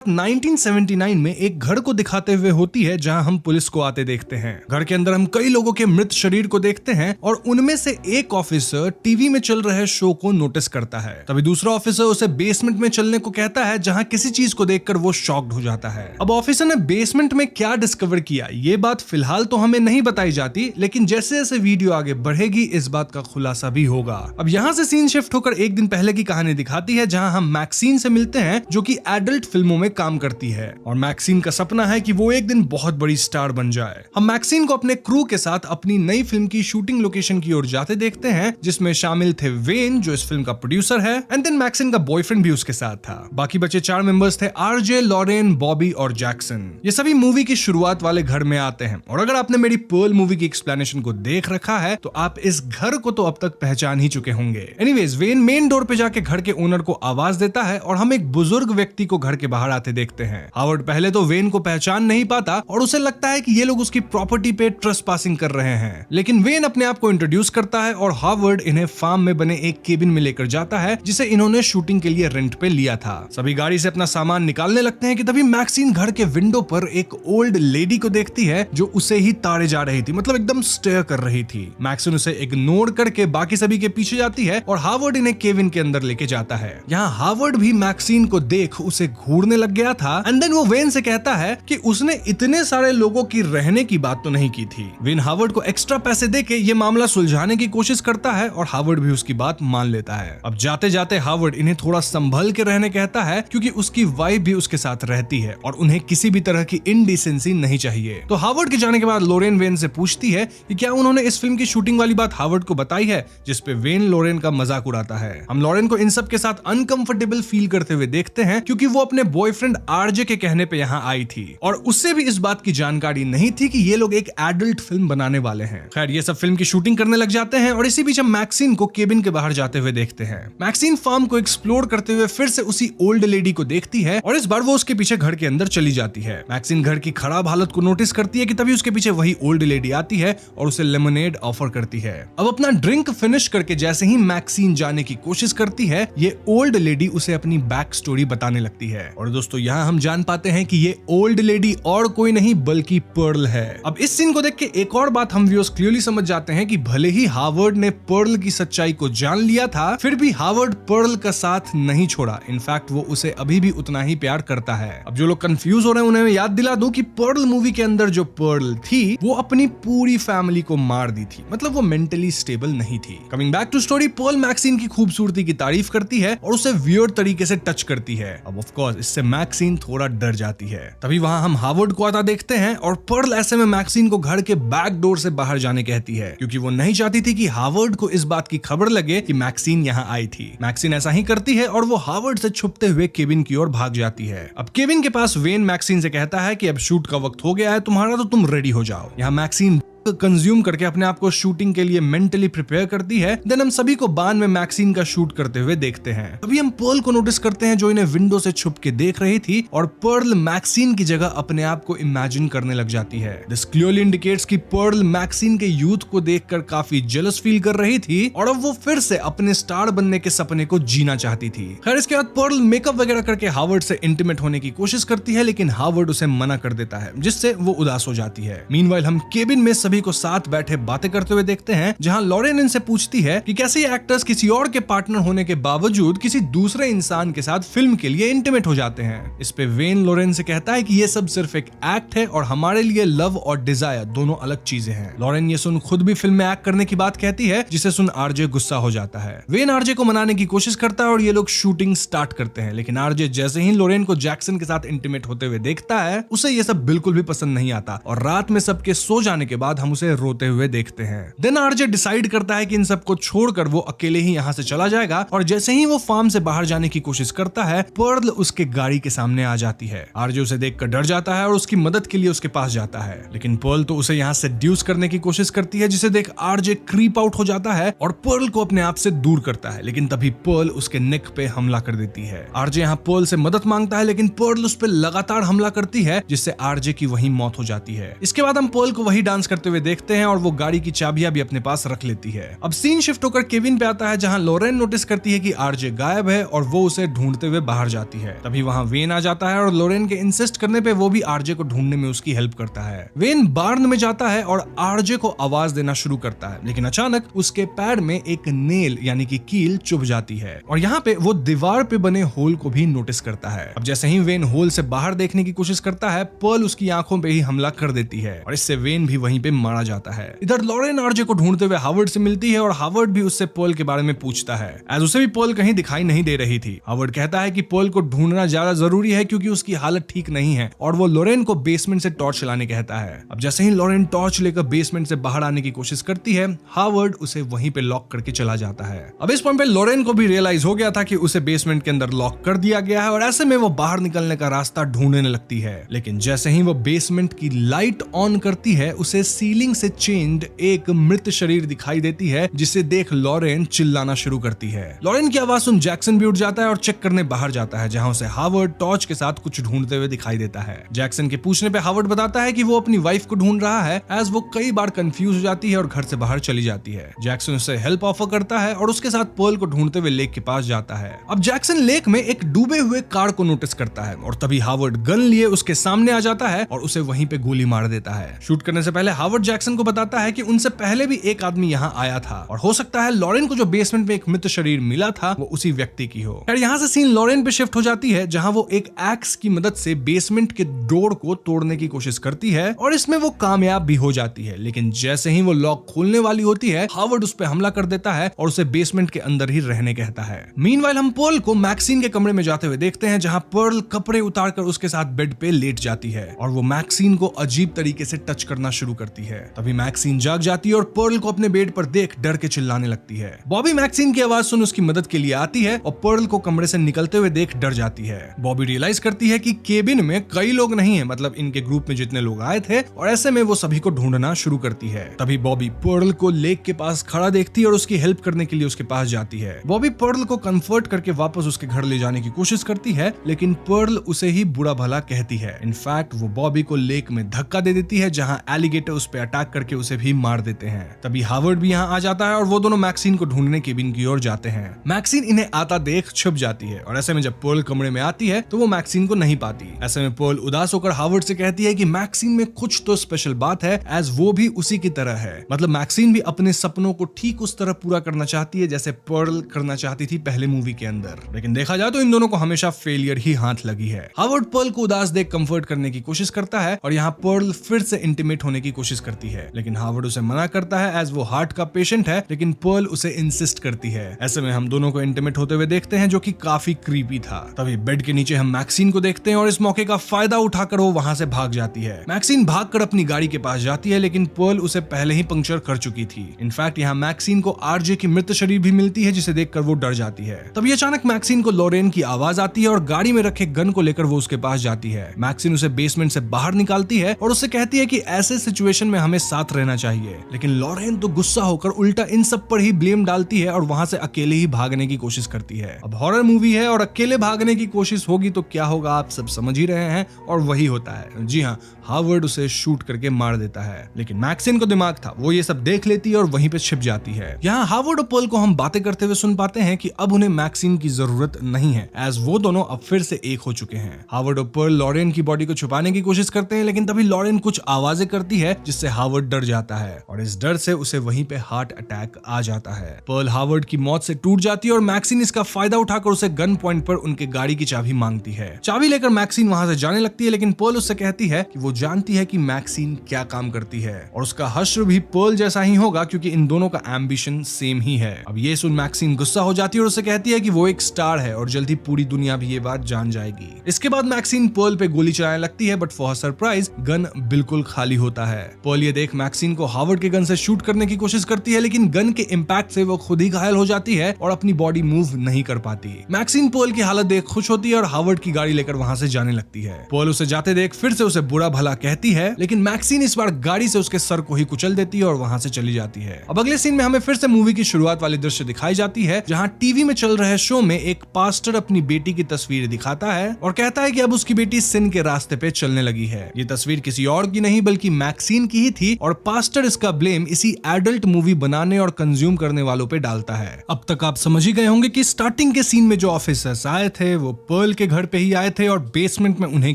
1979 में एक घर को दिखाते हुए होती है जहां हम पुलिस को आते देखते हैं। घर के अंदर हम कई लोगों के मृत शरीर को देखते हैं और उनमें से एक ऑफिसर टीवी में चल रहे शो को नोटिस करता है। तभी दूसरा ऑफिसर उसे बेसमेंट में चलने को कहता है जहां किसी चीज को देखकर वो शॉक्ड हो जाता है। अब ऑफिसर ने बेसमेंट में क्या डिस्कवर किया ये बात फिलहाल तो हमें नहीं बताई जाती, लेकिन जैसे जैसे वीडियो आगे बढ़ेगी इस बात का खुलासा भी होगा। अब यहाँ से सीन शिफ्ट होकर एक दिन पहले की कहानी दिखाती है जहाँ हम मैक्सीन से मिलते हैं जो की एडल्ट फिल्मों में काम करती है और मैक्सीन का सपना है कि वो एक दिन बहुत बड़ी स्टार बन जाए। हम मैक्सीन को अपने क्रू के साथ अपनी नई फिल्म की शूटिंग लोकेशन की ओर जाते देखते हैं जिसमें शामिल थे वेन जो इस फिल्म का प्रोड्यूसर है एंड देन मैक्सीन का बॉयफ्रेंड भी उसके साथ था। बाकी बचे 4 मेंबर्स थे आरजे, लॉरेन, बॉबी और जैक्सन। ये सभी मूवी की शुरुआत वाले घर में आते हैं और अगर आपने मेरी पर्ल मूवी की एक्सप्लेनेशन को देख रखा है तो आप इस घर को तो अब तक पहचान ही चुके होंगे। एनीवेज वेन मेन डोर पे जाके घर के ओनर को आवाज देता है और हम एक बुजुर्ग व्यक्ति को घर के बाहर आते देखते हैं। हावर्ड पहले तो वेन को पहचान नहीं पाता और उसे लगता है कि ये लोग उसकी प्रॉपर्टी पे ट्रेसपासिंग कर रहे हैं, लेकिन वेन अपने आप को इंट्रोड्यूस करता है और हावर्ड इन्हें फार्म में बने एक केबिन में लेकर जाता है जिसे इन्होंने शूटिंग के लिए रेंट पे लिया था। सभी गाड़ी से अपना सामान निकालने लगते हैं कि तभी मैक्सीन घर के विंडो पर एक ओल्ड लेडी को देखती है जो उसे ही ताड़े जा रही थी, मतलब एकदम स्टेयर कर रही थी। मैक्सीन उसे इग्नोर करके बाकी सभी के पीछे जाती है और हावर्ड इन्हें केबिन के अंदर लेके जाता है। यहाँ हावर्ड भी मैक्सीन को देख उसे घूरने लग गया था एंड देन वो वेन से कहता है कि उसने इतने सारे लोगों की रहने की बात तो नहीं की थी। वेन हावर्ड को एक्स्ट्रा पैसे देके ये मामला सुलझाने की कोशिश करता है और हावर्ड भी उसकी बात मान लेता है। अब जाते जाते हावर्ड इन्हें थोड़ा संभल के रहने कहता है क्योंकि उसकी वाइफ भी उसके साथ रहती है और उन्हें किसी भी तरह की इनडिसेंसी नहीं चाहिए। तो हावर्ड के जाने के बाद लोरेन वेन से पूछती है कि क्या उन्होंने इस फिल्म की शूटिंग वाली बात हावर्ड को बताई है, जिसपे वेन लोरेन का मजाक उड़ाता है। हम लोरेन को इन सब के साथ अनकंफर्टेबल फील करते हुए देखते हैं क्योंकि वो अपने बॉयफ्रेंड आरजे के कहने पे यहाँ आई थी और उससे भी इस बात की जानकारी नहीं थी कि ये लोग एक एडल्ट फिल्म बनाने वाले हैं। खैर ये सब फिल्म की शूटिंग करने लग जाते हैं और इसी बीच हम मैक्सीन को केबिन के बाहर जाते हुए देखते हैं। मैक्सीन फार्म को एक्सप्लोर करते हुए फिर से उसी ओल्ड लेडी को देखती है और इस बार वो उसके पीछे घर के अंदर चली जाती है। मैक्सीन घर की खराब हालत को नोटिस करती है कि तभी उसके पीछे वही ओल्ड लेडी आती है और उसे लेमनेड ऑफर करती है। अब अपना ड्रिंक फिनिश करके जैसे ही मैक्सीन जाने की कोशिश करती है ये ओल्ड लेडी उसे अपनी बैक स्टोरी बताने लगती है और दोस्तों यहाँ हम जान पाते हैं कि ये ओल्ड लेडी और कोई नहीं बल्कि पर्ल है। अब इस सीन को देख के एक और बात हम व्यूअर्स क्लियरली समझ जाते हैं कि भले ही हावर्ड ने पर्ल की सच्चाई को जान लिया था फिर भी हावर्ड पर्ल का साथ नहीं छोड़ा। इनफैक्ट वो उसे अभी भी उतना ही प्यार करता है। अब जो लोग कंफ्यूज हो रहे हैं उन्हें मैं याद दिला दूं कि पर्ल मूवी के अंदर जो पर्ल थी वो अपनी पूरी फैमिली को मार दी थी, मतलब वो मेंटली स्टेबल नहीं थी। Coming back to story, Pearl Maxine की खूबसूरती की तारीफ करती है और उसे वियर्ड तरीके से टच करती है। अब ऑफ कोर्स इससे मैक्सीन थोड़ा डर जाती है। तभी वहां हम हावर्ड को आता देखते हैं और पर्ल ऐसे में मैक्सीन को घर के बैक डोर से बाहर जाने कहती है क्योंकि वो नहीं चाहती थी कि हावर्ड को इस बात की खबर लगे कि मैक्सीन यहाँ आई थी। मैक्सीन ऐसा ही करती है और वो हावर्ड से छुपते हुए केबिन की ओर भाग जाती है। अब केबिन के पास वेन मैक्सीन से कहता है कि अब शूट का वक्त हो गया है तुम्हारा, तो तुम रेडी हो जाओ। यहाँ मैक्सीन कंज्यूम करके अपने आप को शूटिंग के लिए मेंटली प्रिपेयर करती है। देन हम सभी को बान में मैक्सीन का शूट करते हुए देखते हैं। अभी हम पर्ल को नोटिस करते हैं जो इन्हें विंडो से छुप के देख रही थी और पर्ल मैक्सीन की जगह अपने आप को इमेजिन करने लग जाती है। दिस क्लियरली इंडिकेट्स कि पर्ल मैक्सीन के यूथ को देखकर काफी जेलस फील कर रही थी और अब वो फिर से अपने स्टार बनने के सपने को जीना चाहती थी। खैर इसके बाद पर्ल मेकअप वगैरह करके हावर्ड से इंटीमेट होने की कोशिश करती है लेकिन हावर्ड उसे मना कर देता है जिससे वो उदास हो जाती है। मीनवाइल हम केबिन में सभी को साथ बैठे बातें करते हुए देखते हैं जहां लॉरेन इनसे पूछती है कि कैसे ये एक्टर्स किसी और के पार्टनर होने के बावजूद किसी दूसरे इंसान के साथ फिल्म के लिए इंटीमेट हो जाते हैं। इस पे वेन लॉरेन से कहता है कि ये सब सिर्फ एक एक्ट है और हमारे लिए लव और डिजायर दोनों अलग चीजें हैं। लॉरेन ये सुन खुद भी फिल्म में एक्ट करने की बात कहती है जिसे सुन आरजे गुस्सा हो जाता है। वेन आरजे को मनाने की कोशिश करता है और ये लोग शूटिंग स्टार्ट करते हैं, लेकिन आरजे जैसे ही लॉरेन को जैक्सन के साथ इंटीमेट होते हुए देखता है उसे ये सब बिल्कुल भी पसंद नहीं आता और रात में सबके सो जाने के बाद हम उसे रोते हुए देखते हैं। देन आरजे डिसाइड करता है कि इन सबको छोड़कर वो अकेले ही यहाँ से चला जाएगा और जैसे ही वो फार्म से बाहर जाने की कोशिश करता है पर्ल उसके गाड़ी के सामने आ जाती है। आरजे उसे देखकर डर जाता है और उसकी मदद के लिए उसके पास जाता है, लेकिन पर्ल तो उसे यहाँ से सेड्यूस करने की कोशिश करती है जिसे देख आरजे क्रीप आउट हो जाता है और पर्ल को अपने आप से दूर करता है, लेकिन तभी पर्ल उसके नेक पे हमला कर देती है। आरजे यहाँ पर्ल से मदद मांगता है लेकिन पर्ल उस पर लगातार हमला करती है जिससे आरजे की वहीं मौत हो जाती है। इसके बाद हम पर्ल को वही डांस करते होते हुए देखते हैं और वो गाड़ी की चाबियां भी अपने पास रख लेती है। अब सीन शिफ्ट होकर केविन पे आता है जहां लॉरेन नोटिस करती है कि आरजे गायब है और वो उसे ढूंढते हुए बाहर जाती है। तभी वहां वेन आ जाता है और लॉरेन के इंसिस्ट करने पे वो भी आरजे को ढूंढने में उसकी हेल्प करता है। वेन बार्न में जाता है और आरजे को आवाज देना शुरू करता है, लेकिन अचानक उसके पैर में एक नेल यानी कि कील चुभ जाती है और यहाँ पे वो दीवार पे बने होल को भी नोटिस करता है। अब जैसे ही वेन होल से बाहर देखने की कोशिश करता है, पर्ल उसकी आंखों पे ही हमला कर देती है और इससे वेन भी वहीं पे मारा जाता है। इधर लॉरेन आरजे को ढूंढते हुए हावर्ड से मिलती है और हावर्ड भी उससे पर्ल के बारे में पूछता है, एज उसे भी पर्ल कहीं दिखाई नहीं दे रही थी। हावर्ड कहता है कि पर्ल को ढूंढना ज्यादा जरूरी है क्योंकि उसकी हालत ठीक नहीं है और वो लॉरेन को बेसमेंट से टॉर्च लाने कहता है। अब जैसे ही लॉरेन टॉर्च लेकर बेसमेंट से बाहर आने की कोशिश करती है, हावर्ड उसे वहीं पे लॉक करके चला जाता है। अब इस पॉइंट पे लॉरेन को भी रियलाइज हो गया था कि उसे बेसमेंट के अंदर लॉक कर दिया गया है और ऐसे में वो बाहर निकलने का रास्ता ढूंढने लगती है। लेकिन जैसे ही वो बेसमेंट की लाइट ऑन करती है, उसे सीलिंग से चेन्ड एक मृत शरीर दिखाई देती है जिसे देख लॉरेन चिल्लाना शुरू करती है। लॉरेन की आवाज सुन जैक्सन भी उठ जाता है और चेक करने बाहर जाता है जहां उसे हावर्ड टॉर्च के साथ कुछ ढूंढते हुए दिखाई देता है। जैक्सन के पूछने पे हावर्ड बताता है कि वो अपनी वाइफ को ढूंढ रहा है, एज वो कई बार कंफ्यूज हो जाती है और घर से बाहर चली जाती है। जैक्सन उसे हेल्प ऑफर करता है और उसके साथ पर्ल को ढूंढते हुए लेक के पास जाता है। अब जैक्सन लेक में एक डूबे हुए कार को नोटिस करता है और तभी हावर्ड गन लिए उसके सामने आ जाता है और उसे वहीं पे गोली मार देता है। शूट करने से पहले हावर्ड जैक्सन को बताता है कि उनसे पहले भी एक आदमी यहाँ आया था और हो सकता है लॉरेन को जो बेसमेंट में एक मृत शरीर मिला था वो उसी व्यक्ति की हो। खैर यहाँ से सीन लॉरेन पे शिफ्ट हो जाती है जहाँ वो एक एक्स की मदद से बेसमेंट के डोर को तोड़ने की कोशिश करती है और इसमें वो कामयाब भी हो जाती है। लेकिन जैसे ही वो लॉक खोलने वाली होती है, हावर्ड उस पर हमला कर देता है और उसे बेसमेंट के अंदर ही रहने कहता है। मीनवाइल हम पर्ल को मैक्सिन के कमरे में जाते हुए देखते हैं जहां पर्ल कपड़े उतारकर उसके साथ बेड पे लेट जाती है और वो मैक्सिन को अजीब तरीके से टच करना शुरू करती है। तभी मैक्सिन जाग जाती है और पर्ल को अपने बेड पर देख डर के चिल्लाने लगती है। बॉबी मैक्सिन की आवाज सुन उसकी मदद के लिए आती है और पर्ल को कमरे से निकलते हुए देख डर जाती है। बॉबी रियलाइज करती है कि केबिन में कई लोग नहीं है, मतलब इनके ग्रुप में जितने लोग आए थे, और ऐसे में वो सभी को ढूंढना शुरू करती है। तभी बॉबी पर्ल को लेक के पास खड़ा देखती है और उसकी हेल्प करने के लिए उसके पास जाती है। बॉबी पर्ल को कंफर्ट करके वापस उसके घर ले जाने की कोशिश करती है, लेकिन पर्ल उसे ही बुरा भला कहती है। इनफैक्ट वो बॉबी को लेक में धक्का दे देती है जहां एलिगेटर उस पर अटैक करके उसे भी मार देते हैं। तभी हावर्ड भी यहाँ आ जाता है और वो दोनों मैक्सिन को ढूंढने केबिन की ओर जाते हैं। मैक्सिन इन्हें आता देख छुप जाती है और ऐसे में जब पर्ल कमरे में आती है तो वो मैक्सिन को नहीं पाती। ऐसे में पर्ल उदास होकर हावर्ड से कहती है कि मैक्सिन में कुछ तो स्पेशल बात है, एज वो भी उसी की तरह है। मतलब मैक्सिन भी अपने सपनों को ठीक उस तरह पूरा करना चाहती है जैसे पर्ल करना चाहती थी पहले मूवी के अंदर। लेकिन देखा जाए तो इन दोनों को हमेशा फेलियर ही हाथ लगी है। हावर्ड पर्ल को उदास देख कंफर्ट करने की कोशिश करता है और यहाँ पर्ल फिर से इंटीमेट होने की कोशिश करती है, लेकिन हावर्ड उसे मना करता है एज वो हार्ट का पेशेंट है, लेकिन पर्ल उसे इंसिस्ट करती है। ऐसे में हम दोनों को इंटीमेट होते हुए देखते हैं जो कि काफी क्रीपी था। तभी बेड के नीचे हम मैक्सिन को देखते हैं और इस मौके का फायदा उठाकर वो वहां से भाग जाती है। मैक्सिन भागकर अपनी गाड़ी के पास जाती है, लेकिन पर्ल उसे पहले ही पंक्चर कर चुकी थी। इनफैक्ट यहाँ मैक्सिन को आरजे की मृत शरीर भी मिलती है जिसे देखकर वो डर जाती है। तभी अचानक मैक्सिन को लॉरेन की आवाज आती है और गाड़ी में रखे गन को लेकर वो उसके पास जाती है। मैक्सिन उसे बेसमेंट से बाहर निकालती है और उससे कहती है कि ऐसे सिचुएशन में हमें साथ रहना चाहिए, लेकिन लॉरेन तो गुस्सा होकर उल्टा इन सब पर ही ब्लेम डालती है और वहां से अकेले ही भागने की कोशिश करती है। अब हॉरर मूवी है और अकेले भागने की कोशिश होगी तो क्या होगा आप सब समझ ही रहे हैं, और वही होता है। जी हाँ, हावर्ड उसे शूट करके मार देता है, लेकिन मैक्सिन को दिमाग था, वो ये सब देख लेती है और वहीं पे छिप जाती है। यहाँ हावर्ड और पर्ल को हम बातें करते हुए सुन पाते हैं कि अब उन्हें मैक्सिन की जरूरत नहीं है, एज वो दोनों अब फिर से एक हो चुके हैं। हावर्ड और पर्ल लॉरेन की बॉडी को छुपाने की कोशिश करते हैं, लेकिन तभी लॉरेन कुछ आवाजें करती है जिससे हावर्ड डर जाता है और इस डर से उसे वहीं पे हार्ट अटैक आ जाता है। पर्ल हावर्ड की मौत से टूट जाती है और मैक्सिन इसका फायदा उठाकर उसे गन पॉइंट पर उनके गाड़ी की चाबी मांगती है। चाबी लेकर मैक्सिन वहां से जाने लगती है, लेकिन पर्ल उससे कहती है कि वो जानती है कि मैक्सिन क्या काम करती है और उसका हश्र भी पर्ल जैसा ही होगा क्योंकि इन दोनों का एम्बिशन सेम ही है। अब ये सुन मैक्सिन गुस्सा हो जाती है और उससे कहती है कि वो एक स्टार है और जल्दी पूरी दुनिया भी ये बात जान जाएगी। इसके बाद मैक्सिन पर्ल पे गोली चलाने लगती है, बट फॉर सरप्राइज गन बिल्कुल खाली होता है। पर्ल ये देख मैक्सिन को हावर्ड के गन से शूट करने की कोशिश करती है, लेकिन गन के इम्पैक्ट से वो खुद ही घायल हो जाती है और अपनी बॉडी मूव नहीं कर पाती। मैक्सिन पर्ल की हालत देख खुश होती है और हावर्ड की गाड़ी लेकर वहां से जाने लगती है। पर्ल उसे जाते देख फिर से उसे बुरा भला कहती है, लेकिन मैक्सिन इस बार गाड़ी से उसके सर को ही कुचल देती है और वहां से चली जाती है। अब अगले सीन में हमें फिर से मूवी की शुरुआत वाली दृश्य दिखाई जाती है जहां टीवी में चल रहे शो में एक पास्टर अपनी बेटी की तस्वीर दिखाता है और कहता है कि अब उसकी बेटी सिन के रास्ते पे चलने लगी है। ये तस्वीर किसी और की नहीं बल्कि मैक्सिन की की ही थी और पास्टर इसका ब्लेम इसी एडल्ट मूवी बनाने और कंज्यूम करने वालों पे डालता है। अब तक आप समझ ही गए होंगे कि स्टार्टिंग के सीन में जो ऑफिसर्स आए थे वो पर्ल के घर पे ही आए थे और बेसमेंट में उन्हें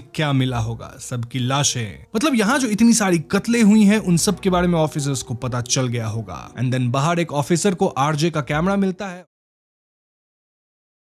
क्या मिला होगा, सबकी लाशें। मतलब यहाँ जो इतनी सारी कत्लें हुई हैं उन सब के बारे में ऑफिसर्स को पता चल गया होगा। एंड देन बाहर एक ऑफिसर को आरजे का कैमरा मिलता है।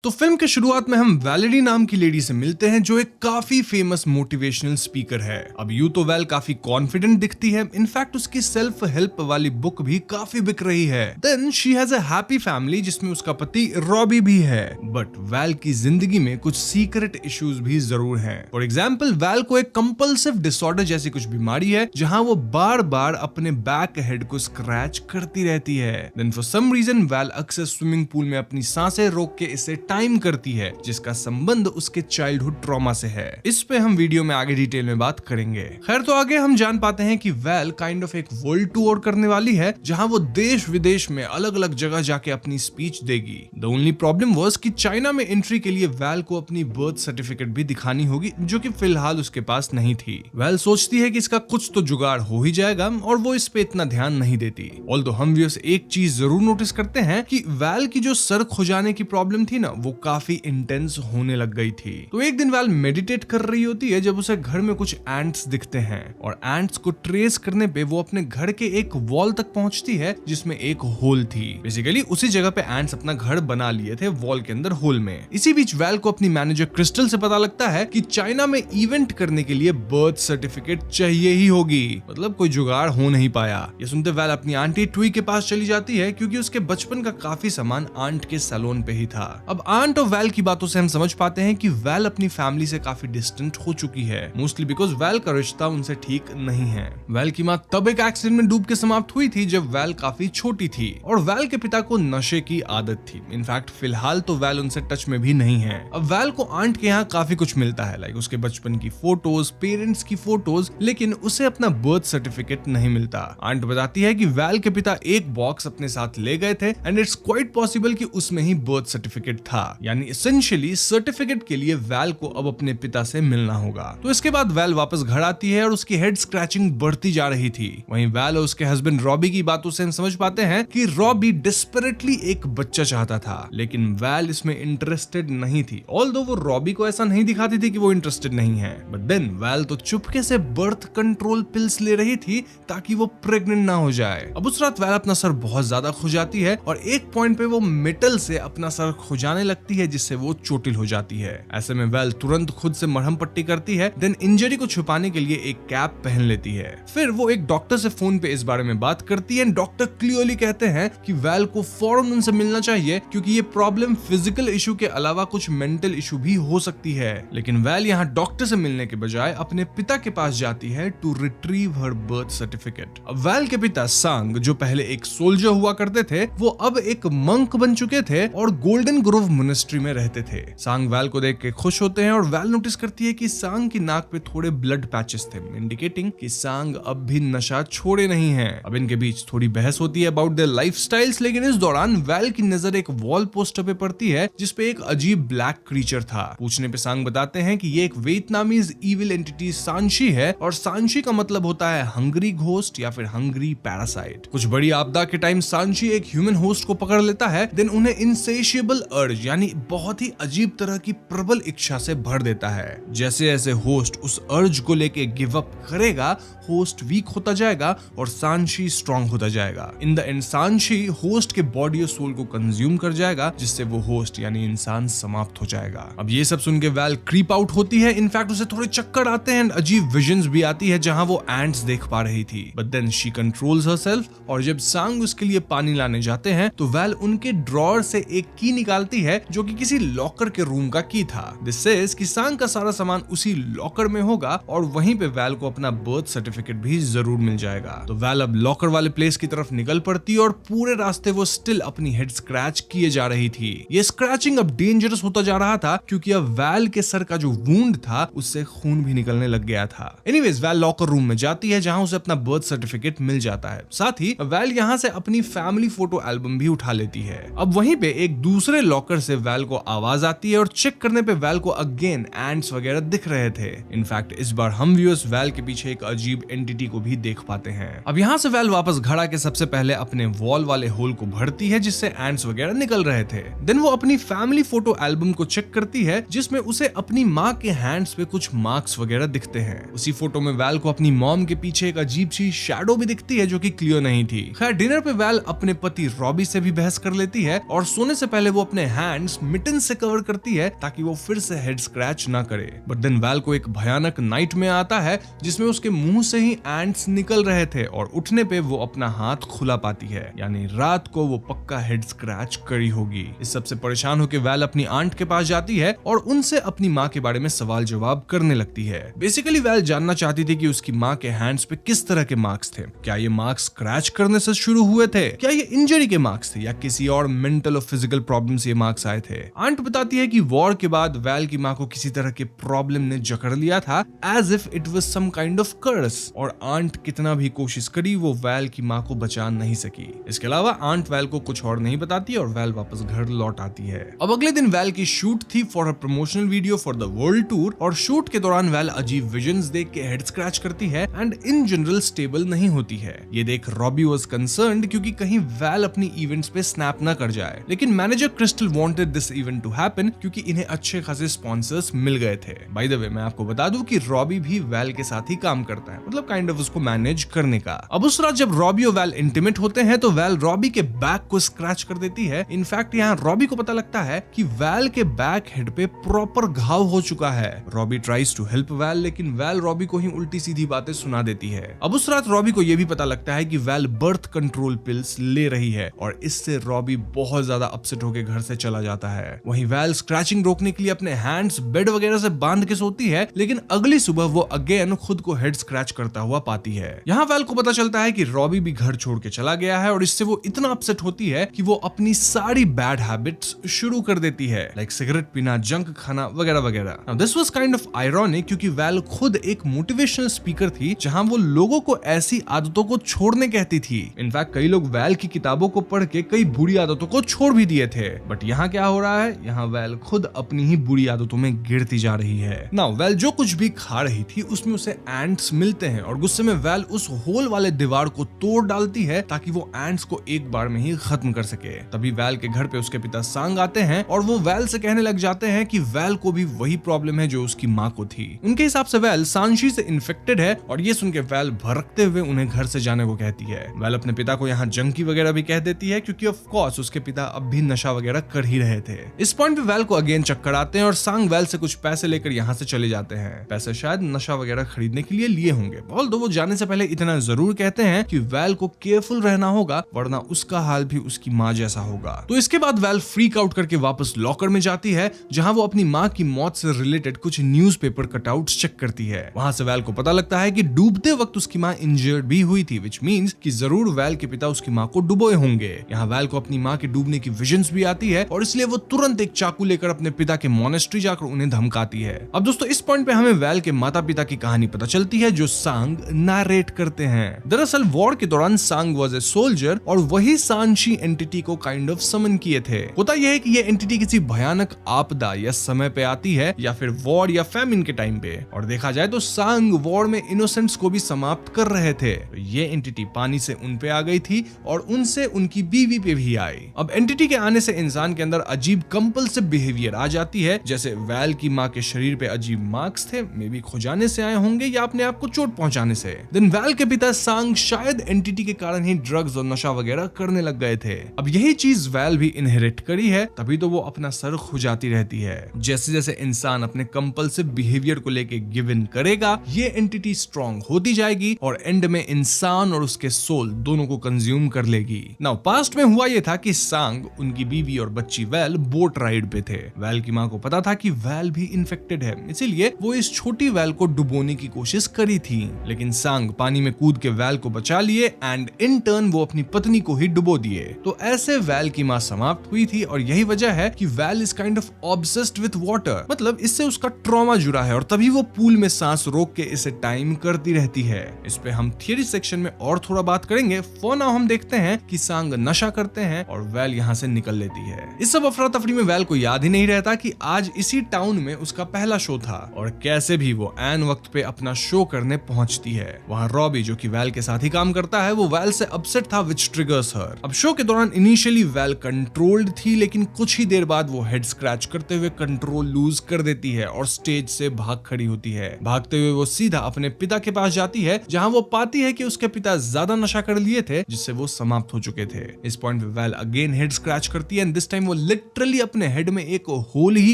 तो फिल्म के शुरुआत में हम वैलेरी नाम की लेडी से मिलते हैं जो एक काफी फेमस मोटिवेशनल स्पीकर है। अब यूं तो वैल काफी कॉन्फिडेंट दिखती है, इनफैक्ट उसकी सेल्फ हेल्प वाली बुक भी काफी बिक रही है। Then she has a happy family जिसमें उसका पति रॉबी भी है। बट वैल की जिंदगी में कुछ सीक्रेट इश्यूज भी जरूर हैं। फॉर एग्जाम्पल वैल को एक कंपल्सिव डिसऑर्डर जैसी कुछ बीमारी है जहां वो बार बार अपने बैक हेड को स्क्रैच करती रहती है। Then for some reason Val अक्सर स्विमिंग पूल में अपनी सांसें रोक के इसे टाइम करती है जिसका संबंध उसके चाइल्डहुड ट्रॉमा से है। इस पे हम वीडियो में आगे डिटेल में बात करेंगे। खैर तो आगे हम जान पाते हैं कि वैल काइंड ऑफ एक वर्ल्ड टूर करने वाली है जहां वो देश विदेश में अलग अलग जगह जाके अपनी स्पीच देगी। द ओनली प्रॉब्लम वाज कि चाइना में एंट्री के लिए वैल को अपनी बर्थ सर्टिफिकेट भी दिखानी होगी जो कि फिलहाल उसके पास नहीं थी। वैल सोचती है कि इसका कुछ तो जुगाड़ हो ही जाएगा और वो इस पे इतना ध्यान नहीं देती। ऑल्दो हम व्यूअर्स एक चीज जरूर नोटिस करते हैं कि वैल की जो सर खुजाने की प्रॉब्लम थी ना वो काफी इंटेंस होने लग गई थी। तो एक दिन वैल मेडिटेट कर रही होती है जब उसे घर में कुछ एंट्स दिखते हैं और एंट्स को ट्रेस करने पे वो अपने घर के एक वॉल तक पहुंचती है जिसमें एक होल थी। बेसिकली उसी जगह पे एंट्स अपना घर बना लिए थे वॉल के अंदर होल में। इसी बीच वैल को अपनी मैनेजर क्रिस्टल से पता लगता है कि चाइना में इवेंट करने के लिए बर्थ सर्टिफिकेट चाहिए ही होगी। मतलब कोई जुगाड़ हो नहीं पाया। ये सुनते वैल अपनी आंटी ट्वी के पास चली जाती है क्योंकि उसके बचपन का काफी सामान आंट के सैलून पे ही था। अब आंट और वैल की बातों से हम समझ पाते हैं कि वैल अपनी फैमिली से काफी डिस्टेंट हो चुकी है, मोस्टली बिकॉज वैल का रिश्ता उनसे ठीक नहीं है। वैल की माँ तब एक एक्सीडेंट में डूब के समाप्त हुई थी जब वैल काफी छोटी थी और वैल के पिता को नशे की आदत थी। इनफैक्ट फिलहाल तो वैल उनसे टच में भी नहीं है। अब वैल को आंट के यहाँ काफी कुछ मिलता है, लाइक उसके बचपन की फोटोज, पेरेंट्स की फोटोज, लेकिन उसे अपना बर्थ सर्टिफिकेट नहीं मिलता। आंट बताती है कि वैल के पिता एक बॉक्स अपने साथ ले गए थे एंड इट्स क्वाइट पॉसिबल कि उसमें ही बर्थ सर्टिफिकेट था। यानी एसेंशियली सर्टिफिकेट के लिए वैल को अब अपने पिता से मिलना होगा। तो इसके बाद वैल वापस घर आती है और उसकी हेड स्क्रैचिंग बढ़ती जा रही थी। वहीं वैल और उसके हस्बैंड रॉबी की बातों से हम समझ पाते हैं कि रॉबी डेस्परेटली एक बच्चा चाहता था, लेकिन वैल इसमें इंटरेस्टेड नहीं थी। ऑल्दो वो रॉबी को ऐसा नहीं दिखाती थी कि वो इंटरेस्टेड नहीं है, बट देन वैल तो चुपके से बर्थ कंट्रोल पिल्स ले रही थी ताकि वो प्रेग्नेंट ना हो जाए। अब उस रात वैल अपना सर बहुत ज्यादा खुजाती है और एक पॉइंट पे वो मेटल से अपना सर खुजाने लगती है जिससे वो चोटिल हो जाती है। ऐसे में वैल तुरंत खुद से मरहम पट्टी करती है, देन इंजरी को छुपाने के लिए एक कैप पहन लेती है। फिर वो एक डॉक्टर से फोन पे इस बारे में बात करती है। डॉक्टर क्लियरली कहते हैं कि वैल को फौरन उनसे मिलना चाहिए क्योंकि ये प्रॉब्लम फिजिकल इशू के अलावा कुछ मेंटल इशू भी हो सकती है। लेकिन वैल यहाँ डॉक्टर से मिलने के बजाय अपने पिता के पास जाती है to retrieve her birth certificate. अब वैल के पिता सांग, जो पहले एक सोल्जर हुआ करते थे, वो अब एक मंक बन चुके थे और गोल्डन ग्रोव मोनेस्ट्री में रहते थे। सांग वैल को देख के खुश होते हैं और वैल नोटिस करती है कि सांग की नाक पे थोड़े ब्लड पैचेस थे, इंडिकेटिंग कि सांग अब भी नशा छोड़े नहीं है। अब इनके बीच थोड़ी बहस होती है अबाउट देयर लाइफस्टाइल्स, लेकिन इस दौरान वैल की नजर एक वॉल पोस्टर पे पड़ती है जिसपे एक अजीब ब्लैक क्रीचर था। पूछने पे सांग बताते हैं कि ये एक वियतनामीज इविल एंटिटी सांशी है और सांशी का मतलब होता है हंग्री घोस्ट या फिर हंग्री पैरासाइट। कुछ बड़ी आपदा के टाइम सांशी एक ह्यूमन होस्ट को पकड़ लेता है, देन उन्हें इनसेशिएबल अर्ज यानी बहुत ही अजीब तरह की प्रबल इच्छा से भर देता है। जैसे जैसे होस्ट उस अर्ज को लेके गिव अप करेगा, होस्ट वीक होता जाएगा और सांशी स्ट्रॉन्ग होता जाएगा। इन द एंड सांशी होस्ट के बॉडी और सोल को कंज्यूम कर जाएगा, जिससे वो होस्ट यानी इंसान समाप्त हो जाएगा। अब ये सब सुन के वैल क्रीप आउट होती है। इनफैक्ट उसे थोड़े चक्कर आते हैं, अजीब विजन्स भी आती है जहां वो एंट्स देख पा रही थी। But then she controls herself और जब सांग उसके लिए पानी लाने जाते हैं तो वैल उनके ड्रॉअर से एक की निकालती है जो कि किसी लॉकर के रूम का की था। दिस सेज कि सांग का सारा सामान उसी लॉकर में होगा और वहीं पे वैल को अपना बर्थ सर्टिफिकेट भी जरूर मिल जाएगा। तो वैल अब लॉकर वाले प्लेस की तरफ निकल पड़ती और पूरे रास्ते वो स्टिल अपनी हेड स्क्रैच किए जा रही थी। ये स्क्रैचिंग अब डेंजरस होता जा रहा था क्योंकि अब वैल के सर का जो वुंड था उससे खून भी निकलने लग गया था। एनीवेज वैल लॉकर रूम में जाती है जहां उसे अपना बर्थ सर्टिफिकेट मिल जाता है। साथ ही वैल यहां से अपनी फैमिली फोटो एल्बम भी उठा लेती है। अब वहीं पे एक दूसरे लॉकर से वैल को आवाज आती है और चेक करने पे वैल को अगेन एंट्स वगैरह दिख रहे थे। इनफैक्ट इस बार हम व्यूअर्स वैल के पीछे एक अजीब एंटिटी को भी देख पाते हैं। अब यहाँ से वैल वापस घर आके सबसे पहले अपने वॉल वाले होल को भरती है जिससे एंट्स वगैरह निकल रहे थे। देन वो अपनी फैमिली फोटो एल्बम को चेक करती है जिसमें उसे अपनी माँ के हैंड्स पे कुछ मार्क्स वगैरह दिखते हैं। उसी फोटो में वैल को अपनी मॉम के पीछे एक अजीब सी शैडो भी दिखती है जो कि क्लियर नहीं थी। खैर डिनर पे वैल अपने पति रॉबी से भी बहस कर लेती है और सोने से पहले वो अपने हैंड्स मिटन से कवर करती है ताकि वो फिर से हेड स्क्रैच ना करे। बट देन वैल को एक भयानक नाइट में आता है जिसमें उसके मुंह से ही एंट्स निकल रहे थे और उठने पे वो अपना हाथ खुला पाती है, यानी रात को वो पक्का हेड स्क्रैच करी होगी। इस सबसे परेशान होकर वैल अपनी आंट के पास जाती है और उनसे अपनी माँ के बारे में सवाल जवाब करने लगती है। बेसिकली वैल जानना चाहती थी कि उसकी माँ के हैंड्स पे किस तरह के मार्क्स थे। क्या ये मार्क्स स्क्रैच करने से शुरू हुए थे, क्या ये इंजरी के मार्क्स थे, या किसी और मेंटल और फिजिकल प्रॉब्लम से ये मार्क्स आए थे। आंट बताती है कि वॉर के बाद वैल की माँ को किसी तरह के प्रॉब्लम ने जकड़ लिया था as if it was some kind of curse, और आंट कितना भी कोशिश करी वो वैल की माँ को बचा नहीं सकी। इसके अलावा आंट वैल को कुछ और नहीं बताती और वैल वापस घर लौट आती है। अब अगले दिन वैल की शूट थी for a promotional video for the world tour, और शूट के दौरान वैल अजीब विजन्स देख के हेड स्क्रैच करती है एंड इन जनरल स्टेबल नहीं होती है। ये देख रॉबी वाज कंसर्न्ड क्योंकि कहीं वैल अपनी इवेंट्स पे स्नैप ना कर जाए, लेकिन manager Crystal wanted this event to happen क्योंकि इन्हें अच्छे खासे स्पॉन्सर्स मिल गए थे। बाय द वे मैं आपको बता दूं कि रॉबी भी वैल के साथ ही काम करता है, मतलब काइंड ऑफ उसको मैनेज करने का। अब उस रात जब रॉबी और वैल इंटीमेट होते हैं तो वैल रॉबी के बैक को स्क्रैच कर देती है। इनफैक्ट यहाँ रॉबी को पता लगता है कि वैल के बैक हेड पे प्रॉपर घाव हो चुका है। Robbie tries to help Val, लेकिन वैल रॉबी को ही उल्टी सीधी बातें सुना देती है। अब उस रात रॉबी को यह भी पता लगता है कि वैल बर्थ कंट्रोल पिल्स ले रही है और इससे रॉबी बहुत ज्यादा अपसेट होकर घर से चला जाता है। वहीं वैल स्क्रैचिंग रोकने के लिए अपने हैंड्स बेड वगैरह से बांध के सोती है, लेकिन अगली सुबह वो अगेन खुद को हेड स्क्रैच करता हुआ पाती है। यहाँ वैल को पता चलता है कि रॉबी भी घर छोड़ के चला गया है और इससे वो इतना अपसेट होती है कि वो अपनी सारी बैड हैबिट्स शुरू कर देती है, लाइक सिगरेट पीना, जंक खाना वगैरह वगैरह। Now this was kind of ironic क्योंकि वैल खुद एक मोटिवेशनल स्पीकर थी जहां वो लोगों को ऐसी आदतों को छोड़ने कहती थी। इनफैक्ट कई लोग वैल की किताबों को पढ़ के कई बुरी आदतों को छोड़ भी दिए थे। बट यहाँ क्या हो रहा है, यहाँ वैल खुद अपनी ही बुरी आदतों में गिरती जा रही है। नाउ वैल जो कुछ भी खा रही थी उसमें उसे एंट्स मिलते हैं और गुस्से में वैल उस होल वाले दीवार को तोड़ डालती है ताकि वो एंट्स को एक बार में ही खत्म कर सके। तभी वैल के घर पे उसके पिता सांग आते हैं और वो वैल से कहने लग जाते हैं कि वैल को भी वही प्रॉब्लम है जो उसकी माँ को थी। उनके हिसाब से वैल सांशी से इन्फेक्टेड है और ये सुन के वैल भड़कते हुए उन्हें घर से जाने को कहती है। वैल अपने पिता को यहाँ जंकी वगैरह भी कह देती है क्योंकि ऑफ कोर्स उसके पिता अब भी नशा वगैरह कर ही रहे थे। इस पॉइंट पे वैल को अगेन चक्कर आते हैं और सांग वैल से कुछ पैसे लेकर यहाँ से चले जाते हैं। पैसे शायद नशा वगैरह खरीदने के लिए लिए होंगे। ऑल्दो वो जाने से पहले इतना जरूर कहते हैं कि वैल को केयरफुल रहना होगा वरना उसका हाल भी उसकी माँ जैसा होगा। तो इसके बाद वैल फ्रीक आउट करके वापस लॉकर में जाती है जहां वो अपनी माँ की मौत से रिलेटेड कुछ न्यूज़पेपर कटआउट्स चेक करती है। वहां से वैल को पता लगता है कि डूबते वक्त उसकी माँ इंजर्ड भी हुई थी, विच मींस कि जरूर वैल के पिता उसकी माँ को डुबोए होंगे। यहाँ वैल को अपनी माँ के डूबने की विजन्स भी आती है और इसलिए वो तुरंत एक चाकू लेकर अपने पिता के मोनेस्ट्री जाकर उन्हें धमकाती है। अब दोस्तों इस पॉइंट पे हमें वैल के माता पिता की कहानी पता चलती है जो सांग नरेट करते हैं। दरअसल वॉर के दौरान सांग वाज ए सोल्जर और वही सांशी एंटिटी को काइंड ऑफ समन किए थे। होता यह है कि ये एंटिटी किसी भयानक आपदा या समय पे आती है या फिर वॉर या फैमिन के टाइम पे, और देखा जाए तो सांग वॉर में इनोसेंट्स को भी समाप्त कर रहे थे। तो ये एंटिटी पानी से उन पे आ गई थी और उनसे उनकी बीवी पे भी आई। अब एंटिटी के आने से इंसान के अंदर अजीब कंपल्सिव बिहेवियर आ जाती है, जैसे वैल की माँ के शरीर पे अजीब मार्क्स थे, मे बी खुजाने से आए होंगे या अपने आप को चोट पहुंचाने से। देन वैल के पिता सांग शायद एंटिटी के कारण ही ड्रग्स और नशा वगैरह करने लग गए थे। अब यही चीज वैल भी इनहेरिट करी है, तभी तो वो अपना सर खुजाती रहती है। जैसे जैसे इंसान अपने कंपल्सिव बिहेवियर को लेके गिव इन करेगा, ये एंटिटी स्ट्रॉन्ग होती जाएगी और एंड में इंसान और उसके सोल दोनों को कंज्यूम कर लेगी। नाउ पास्ट में हुआ ये था कि सांग, उनकी बीवी और बच्ची वैल बोट राइड पे थे। वैल की माँ को पता था कि वैल भी इन्फेक्टेड है, इसीलिए वो इस छोटी वैल को डुबोने की कोशिश करी थी, लेकिन सांग पानी में कूद के वैल को बचा लिए एंड इन टर्न वो अपनी पत्नी को ही डुबो दिए। तो ऐसे वैल की माँ समाप्त हुई थी और यही वजह है कि Val is kind of obsessed with water, मतलब इससे उसका ट्रॉमा जुड़ा है और तभी वो पूल में सांस रोक के इसे टाइम करती रहती है। इस पे हम थियरी सेक्शन में और थोड़ा बात करेंगे। फॉर नाउ हम देखते हैं कि सांग नशा करते हैं और वैल यहाँ से निकल लेती है। इस सब अफरा तफरी में वैल को याद ही नहीं रहता कि आज इसी टाउन में उसका पहला शो था और कैसे भी वो ऐन वक्त पे अपना शो करने पहुंचती है। वहाँ रॉबी जो कि वैल के साथ ही काम करता है वो वैल से अपसेट था विच ट्रिगर्स हर। अब शो के दौरान इनिशियली वैल कंट्रोल्ड थी लेकिन कुछ ही देर बाद वो हेड स्क्रैच करते हुए कंट्रोल लूज कर देती है और स्टेज से भाग खड़ी होती है। भागते हुए वो सीधा अपने पिता के पास जाती है जहाँ वो पाती है कि उसके पिता ज्यादा नशा कर लिए थे जिससे वो समाप्त हो चुके थे। इस पॉइंट पे वैल अगेन हेड स्क्रैच करती है एंड दिस टाइम वो लिटरली अपने हेड में एक होल ही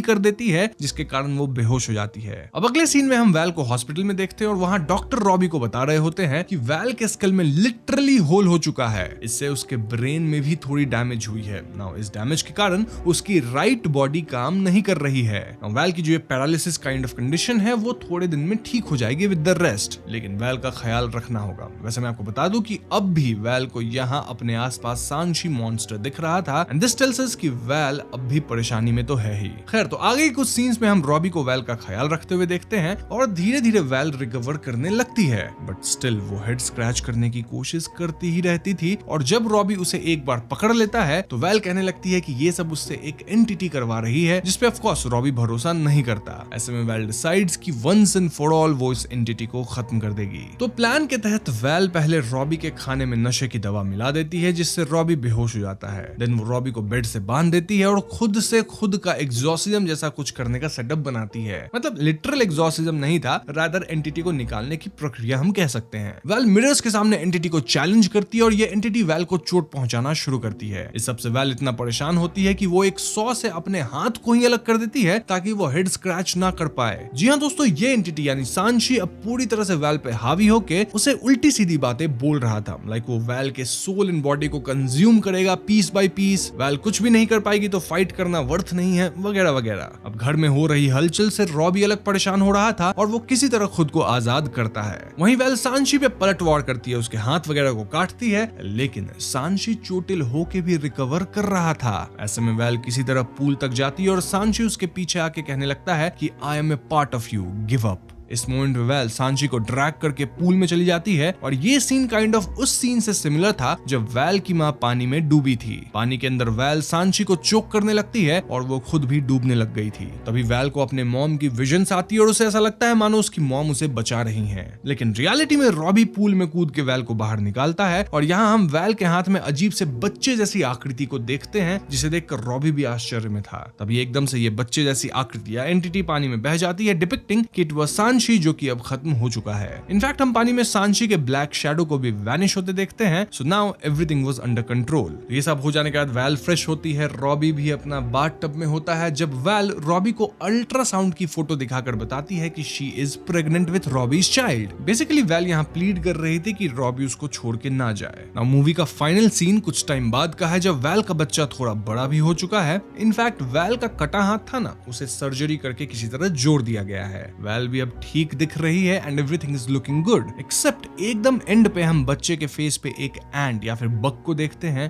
कर देती है जिसके कारण वो बेहोश हो जाती है। अब अगले सीन में हम वैल को हॉस्पिटल में देखते हैं और वहां डॉक्टर रॉबी को बता रहे होते हैं कि वैल के स्कल में लिटरली होल हो चुका है। इससे उसके ब्रेन में भी थोड़ी डैमेज हुई है। नाउ इस डैमेज के कारण उसकी राइट बॉडी काम नहीं कर रही है। नाउ वैल की जो ये पैरालिसिस काइंड ऑफ कंडीशन है वो थोड़े दिन में ठीक हो जाएगी विद द रेस्ट, लेकिन वैल का ख्याल रखना होगा। वैसे मैं आपको बता दूं कि अब भी वैल को यहाँ अपने आसपास सांशी मॉन्स्टर दिख रहा था एंड दिस टेल्स अस कि वैल अब भी परेशानी में तो है ही। खैर, तो आगे कुछ सीन्स में हम रॉबी को वैल का ख्याल रखते हुए देखते हैं और धीरे धीरे वैल रिकवर करने लगती है, बट स्टिल वो हेड स्क्रैच करने की कोशिश करती ही रहती थी। और जब रॉबी उसे एक बार पकड़ लेता है तो वैल कहने लगती है कि ये सब उससे एक एंटिटी करवा रही है जिसपे ऑफ कोर्स रॉबी भरोसा नहीं करता। ऐसे में वैल डिसाइड्स कि वंस एंड फॉर ऑल वो इस एंटिटी को खत्म कर देगी। तो प्लान के तहत वैल पहले रॉबी के खाने में नशे की दवा मिला देती है जिससे रॉबी बेहोश हो जाता है। देन वो रॉबी को बेड से बांध देती है और खुद से खुद का एग्जॉर्सिज्म जैसा कुछ करने का सेटअप बनाती है। मतलब लिटरल एग्जॉर्सिज्म नहीं था, रादर एंटिटी को निकालने की प्रक्रिया हम कह सकते हैं। वैल मिरर्स के सामने एंटिटी को चैलेंज करती है और ये एंटिटी वैल को चोट पहुंचाना शुरू करती है। इस सबसे वैल इतना परेशान होती है कि वो एक सॉ से अपने हाथ को ही अलग कर देती है ताकि वो हेड स्क्रैच ना कर पाए। जी हाँ दोस्तों, ये एंटिटी यानी सांशी अब पूरी तरह से वैल पे हावी होके उसे उल्टी सीधी बातें बोल रहा था। लाइक वो वैल के सोल एंड बॉडी को कंज्यूम करेगा पीस बाय पीस। वैल कुछ भी नहीं कर पाएगी तो फाइट करना वर्थ नहीं है, वगैरह वगैरह। अब घर में हो रही हलचल से रॉबी अलग परेशान हो रहा था और वो किसी तरह खुद को आजाद करता है। वहीं वैल सांशी पे पलटवार करती है, उसके हाथ वगैरह को काटती है, लेकिन सांशी चोटिल होके भी रिकवर कर रहा था। ऐसे में वैल किसी तरह पूल तक जाती है और सांशी उसके पीछे आके कहने लगता है कि I am a part of you, give up. इस मोमेंट में वैल सांशी को ड्रैग करके पूल में चली जाती है और ये सीन काइंड ऑफ उस सीन से सिमिलर था जब वैल की माँ पानी में डूबी थी। पानी के अंदर वैल सांशी को चोक करने लगती है और वो खुद भी डूबने लग गई थी। तभी वैल को अपने मॉम की विजन्स आती है और उसे ऐसा लगता है मानो उसकी मॉम उसे बचा रही है, लेकिन रियलिटी में रॉबी पूल में कूद के वैल को बाहर निकालता है और यहाँ हम वैल के हाथ में अजीब से बच्चे जैसी आकृति को देखते हैं जिसे देखकर रॉबी भी आश्चर्य में था। तभी एकदम से ये बच्चे जैसी आकृति या एंटिटी पानी में बह जाती है, डिपिक्टिंग कि इट वाज सांशी जो कि अब खत्म हो चुका है। इनफैक्ट हम पानी में सांशी के ब्लैक शैडो को भी वैनिश होते देखते हैं। So now everything was under control. ये सब हो जाने के बाद वैल फ्रेश होती है, रॉबी भी अपना बाथ टब में होता है जब वैल रॉबी को अल्ट्रासाउंड की फोटो दिखाकर बताती है कि she is pregnant with Robbie's child. Basically Val यहाँ प्लीड कर रही थी कि रॉबी उसको छोड़ के ना जाए। नाउ मूवी का फाइनल सीन कुछ टाइम बाद का है जब वैल का बच्चा थोड़ा बड़ा भी हो चुका है। इनफैक्ट वैल का कटा हाथ था ना, उसे सर्जरी करके किसी तरह जोड़ दिया गया है। वैल भी अब ठीक दिख रही है and everything is looking good, except एकदम एंड पे हम बच्चे के फेस पे एक एंट या फिर बग को देखते हैं